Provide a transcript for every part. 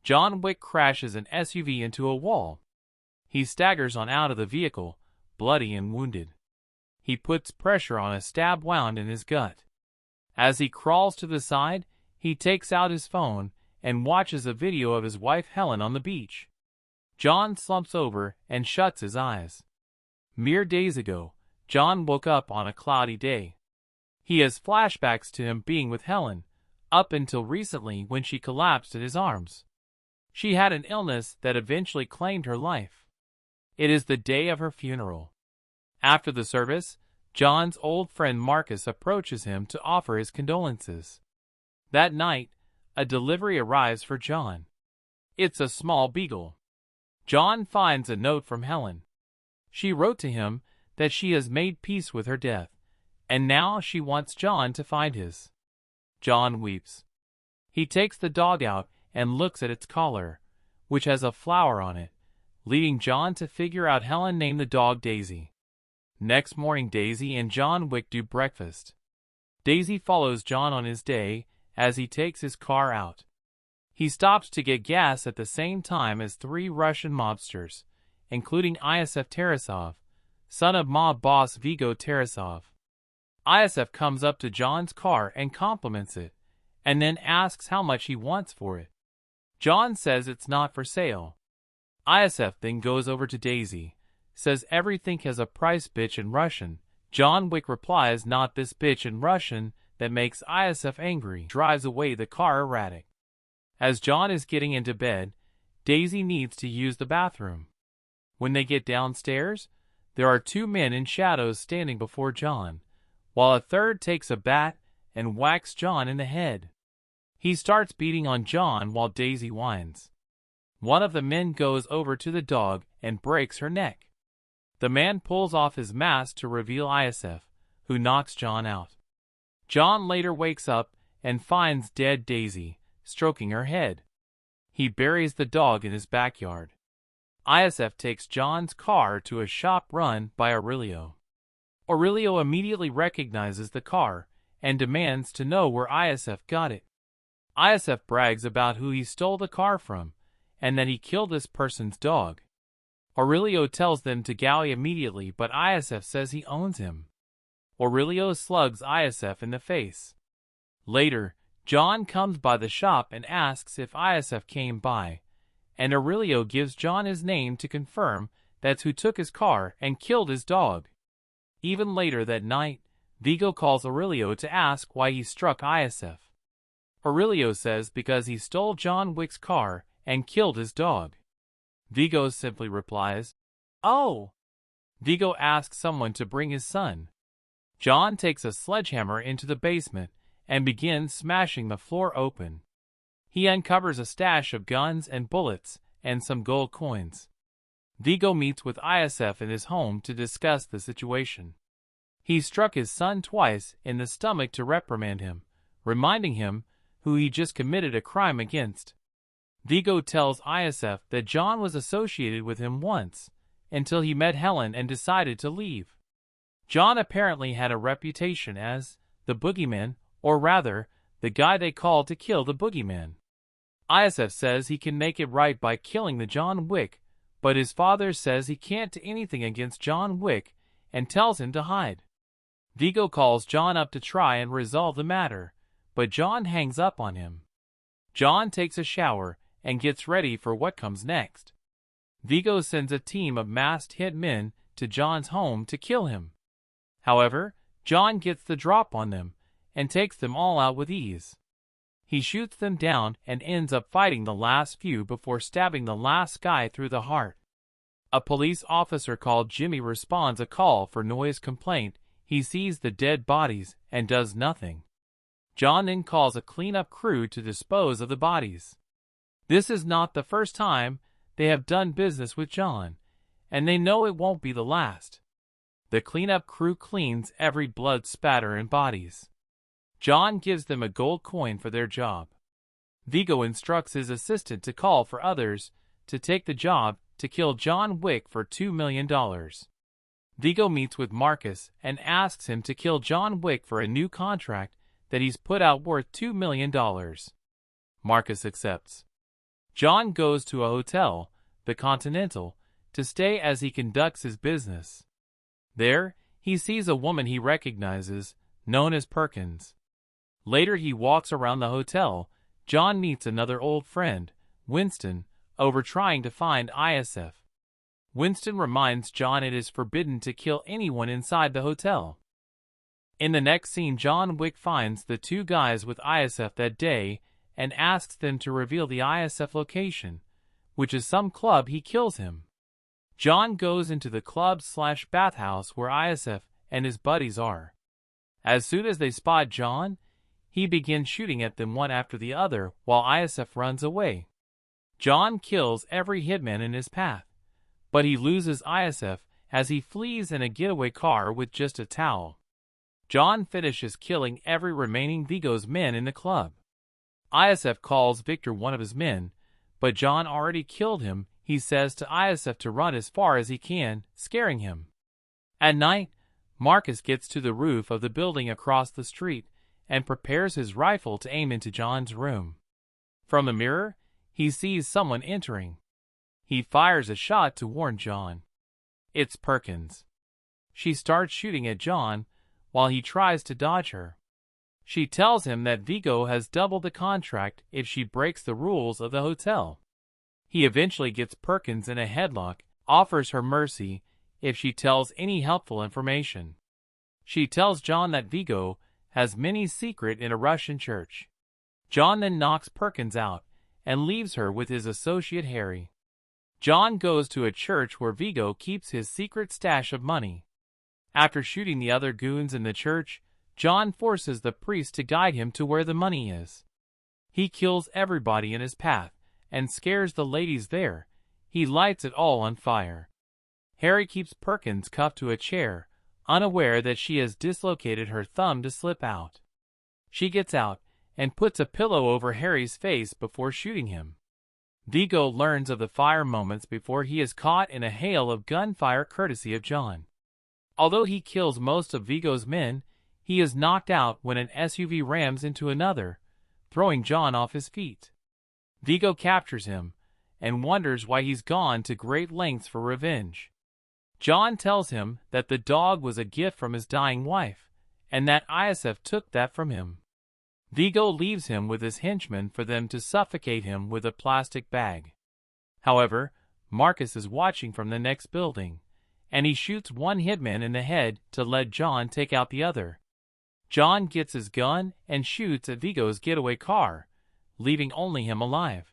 John Wick crashes an SUV into a wall. He staggers on out of the vehicle, bloody and wounded. He puts pressure on a stab wound in his gut. As he crawls to the side, he takes out his phone and watches a video of his wife Helen on the beach. John slumps over and shuts his eyes. Mere days ago, John woke up on a cloudy day. He has flashbacks to him being with Helen, up until recently when she collapsed in his arms. She had an illness that eventually claimed her life. It is the day of her funeral. After the service, John's old friend Marcus approaches him to offer his condolences. That night, a delivery arrives for John. It's a small beagle. John finds a note from Helen. She wrote to him that she has made peace with her death, and now she wants John to find his. John weeps. He takes the dog out and looks at its collar, which has a flower on it, leading John to figure out Helen named the dog Daisy. Next morning, Daisy and John Wick do breakfast. Daisy follows John on his day as he takes his car out. He stops to get gas at the same time as 3 Russian mobsters, including Isef Tarasov, son of mob boss Viggo Tarasov. Isef comes up to John's car and compliments it, and then asks how much he wants for it. John says it's not for sale. Isef then goes over to Daisy, says everything has a price, bitch, in Russian. John Wick replies, not this bitch, in Russian, that makes Isef angry, drives away the car erratic. As John is getting into bed, Daisy needs to use the bathroom. When they get downstairs, there are 2 men in shadows standing before John, while a third takes a bat and whacks John in the head. He starts beating on John while Daisy whines. One of the men goes over to the dog and breaks her neck. The man pulls off his mask to reveal Isef, who knocks John out. John later wakes up and finds dead Daisy, stroking her head. He buries the dog in his backyard. Isef takes John's car to a shop run by Aurelio. Aurelio immediately recognizes the car and demands to know where Isef got it. Isef brags about who he stole the car from, and that he killed this person's dog. Aurelio tells them to galley immediately, but Isef says he owns him. Aurelio slugs Isef in the face. Later, John comes by the shop and asks if Isef came by, and Aurelio gives John his name to confirm that's who took his car and killed his dog. Even later that night, Viggo calls Aurelio to ask why he struck Isef. Aurelio says because he stole John Wick's car and killed his dog. Viggo simply replies, "Oh." Viggo asks someone to bring his son. John takes a sledgehammer into the basement and begins smashing the floor open. He uncovers a stash of guns and bullets and some gold coins. Viggo meets with Isef in his home to discuss the situation. He struck his son twice in the stomach to reprimand him, reminding him who he just committed a crime against. Viggo tells Isef that John was associated with him once, until he met Helen and decided to leave. John apparently had a reputation as the boogeyman, or rather, the guy they called to kill the boogeyman. Isef says he can make it right by killing the John Wick, but his father says he can't do anything against John Wick and tells him to hide. Viggo calls John up to try and resolve the matter, but John hangs up on him. John takes a shower and gets ready for what comes next. Viggo sends a team of masked hitmen to John's home to kill him. However, John gets the drop on them and takes them all out with ease. He shoots them down and ends up fighting the last few before stabbing the last guy through the heart. A police officer called Jimmy responds a call for noise complaint. He sees the dead bodies and does nothing. John then calls a cleanup crew to dispose of the bodies. This is not the first time they have done business with John, and they know it won't be the last. The cleanup crew cleans every blood spatter and bodies. John gives them a gold coin for their job. Viggo instructs his assistant to call for others to take the job to kill John Wick for $2 million. Viggo meets with Marcus and asks him to kill John Wick for a new contract that he's put out worth $2 million. Marcus accepts. John goes to a hotel, the Continental, to stay as he conducts his business. There, he sees a woman he recognizes, known as Perkins. Later he walks around the hotel. John meets another old friend, Winston, over trying to find ISF. Winston reminds John it is forbidden to kill anyone inside the hotel. In the next scene, John Wick finds the two guys with ISF that day and asks them to reveal the ISF location, which is some club. He kills him. John goes into the club/bathhouse where ISF and his buddies are. As soon as they spot John, he begins shooting at them one after the other while ISF runs away. John kills every hitman in his path, but he loses ISF as he flees in a getaway car with just a towel. John finishes killing every remaining Vigo's men in the club. ISF calls Victor one of his men, but John already killed him. He says to ISF to run as far as he can, scaring him. At night, Marcus gets to the roof of the building across the street and prepares his rifle to aim into John's room. From a mirror, he sees someone entering. He fires a shot to warn John. It's Perkins. She starts shooting at John while he tries to dodge her. She tells him that Vigo has doubled the contract if she breaks the rules of the hotel. He eventually gets Perkins in a headlock, offers her mercy if she tells any helpful information. She tells John that Vigo has many secrets in a Russian church. John then knocks Perkins out and leaves her with his associate Harry. John goes to a church where Vigo keeps his secret stash of money. After shooting the other goons in the church, John forces the priest to guide him to where the money is. He kills everybody in his path and scares the ladies there. He lights it all on fire. Harry keeps Perkins cuffed to a chair, unaware that she has dislocated her thumb to slip out. She gets out and puts a pillow over Harry's face before shooting him. Vigo learns of the fire moments before he is caught in a hail of gunfire courtesy of John. Although he kills most of Vigo's men, he is knocked out when an SUV rams into another, throwing John off his feet. Vigo captures him and wonders why he's gone to great lengths for revenge. John tells him that the dog was a gift from his dying wife, and that ISF took that from him. Vigo leaves him with his henchmen for them to suffocate him with a plastic bag. However, Marcus is watching from the next building, and he shoots one hitman in the head to let John take out the other. John gets his gun and shoots at Vigo's getaway car, leaving only him alive.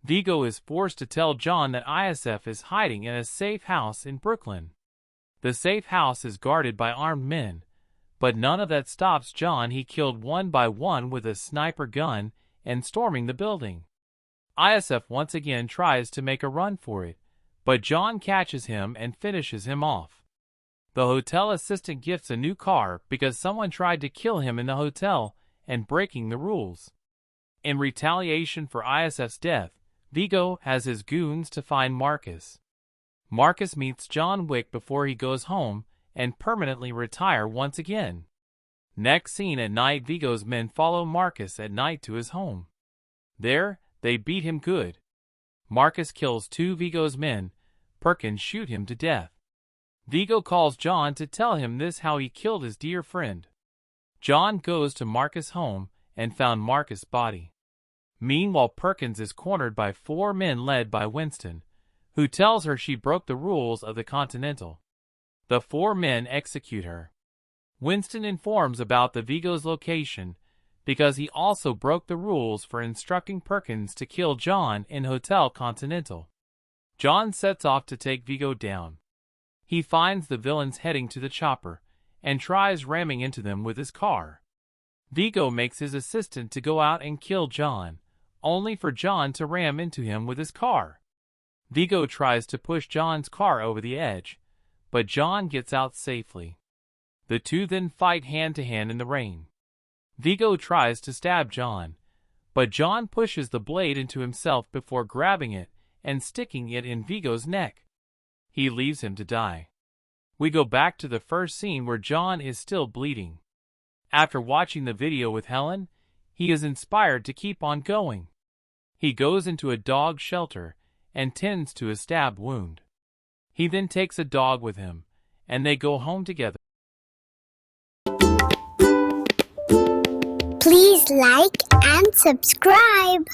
Vigo is forced to tell John that ISF is hiding in a safe house in Brooklyn. The safe house is guarded by armed men, but none of that stops John. He killed one by one with a sniper gun and storming the building. ISF once again tries to make a run for it, but John catches him and finishes him off. The hotel assistant gifts a new car because someone tried to kill him in the hotel and breaking the rules. In retaliation for ISF's death, Vigo has his goons to find Marcus. Marcus meets John Wick before he goes home and permanently retire once again. Next scene at night, Vigo's men follow Marcus at night to his home. There, they beat him good. Marcus kills two Vigo's men. Perkins shoot him to death. Vigo calls John to tell him this how he killed his dear friend. John goes to Marcus' home and found Marcus' body. Meanwhile, Perkins is cornered by four men led by Winston, who tells her she broke the rules of the Continental. The four men execute her. Winston informs about the Vigo's location because he also broke the rules for instructing Perkins to kill John in Hotel Continental. John sets off to take Vigo down. He finds the villains heading to the chopper and tries ramming into them with his car. Vigo makes his assistant to go out and kill John, only for John to ram into him with his car. Vigo tries to push John's car over the edge, but John gets out safely. The two then fight hand-to-hand in the rain. Vigo tries to stab John, but John pushes the blade into himself before grabbing it and sticking it in Vigo's neck. He leaves him to die. We go back to the first scene where John is still bleeding. After watching the video with Helen, he is inspired to keep on going. He goes into a dog shelter and tends to a stab wound. He then takes a dog with him, and they go home together. Please like and subscribe.